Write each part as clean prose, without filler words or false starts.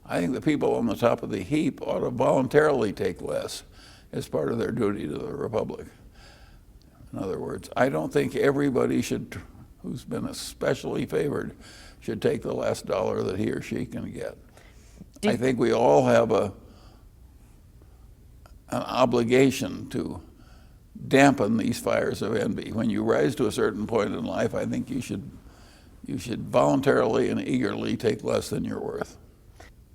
I think the people on the top of the heap ought to voluntarily take less as part of their duty to the republic. In other words, I don't think everybody should, who's been especially favored, should take the last dollar that he or she can get. I think we all have an obligation to dampen these fires of envy. When you rise to a certain point in life, I think you should voluntarily and eagerly take less than you're worth.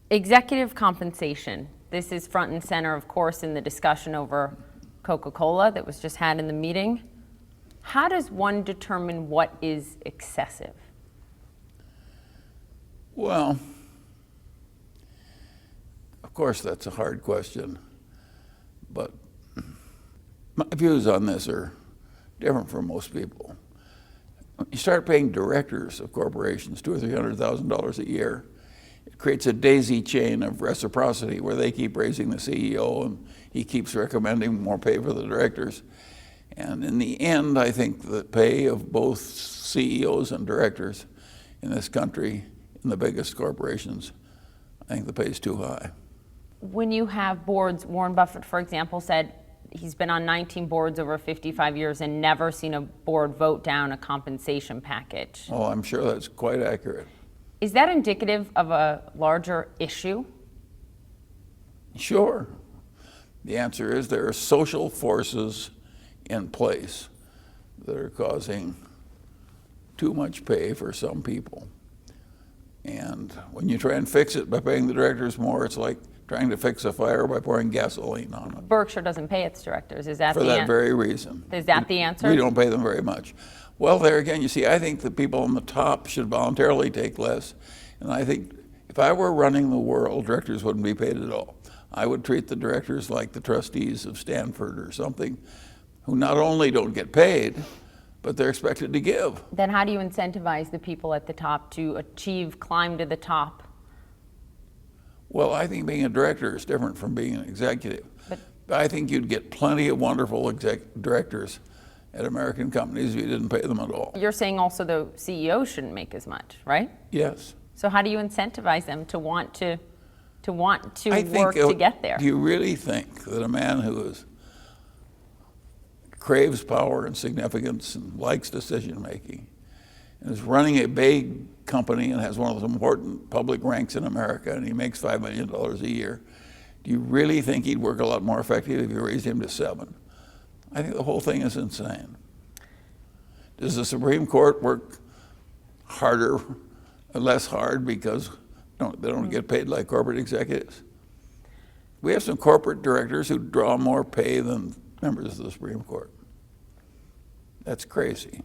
Executive compensation. This is front and center, of course, in the discussion over Coca-Cola that was just had in the meeting. How does one determine what is excessive? Well, of course, that's a hard question, but my views on this are different from most people. You start paying directors of corporations $200,000 or $300,000 a year, it creates a daisy chain of reciprocity where they keep raising the CEO and he keeps recommending more pay for the directors. And in the end, I think the pay of both CEOs and directors in this country, in the biggest corporations, I think the pay is too high. When you have boards, Warren Buffett, for example, said he's been on 19 boards over 55 years and never seen a board vote down a compensation package. Oh, I'm sure that's quite accurate. Is that indicative of a larger issue? Sure. The answer is there are social forces in place that are causing too much pay for some people. And when you try and fix it by paying the directors more, it's like trying to fix a fire by pouring gasoline on it. Berkshire doesn't pay its directors. Is that for that very reason? Is that the answer? We don't pay them very much. Well, there again, you see, I think the people on the top should voluntarily take less. And I think if I were running the world, directors wouldn't be paid at all. I would treat the directors like the trustees of Stanford or something, who not only don't get paid, but they're expected to give. Then how do you incentivize the people at the top to climb to the top? Well, I think being a director is different from being an executive. But I think you'd get plenty of wonderful directors at American companies if you didn't pay them at all. You're saying also the CEO shouldn't make as much, right? Yes. So how do you incentivize them to want to work to get there? Do you really think that a man who craves power and significance and likes decision making and is running a big company and has one of the important public ranks in America and he makes $5 million a year, do you really think he'd work a lot more effective if you raised him to 7? I think the whole thing is insane. Does the Supreme Court work harder or less hard because they don't get paid like corporate executives? We have some corporate directors who draw more pay than members of the Supreme Court. That's crazy.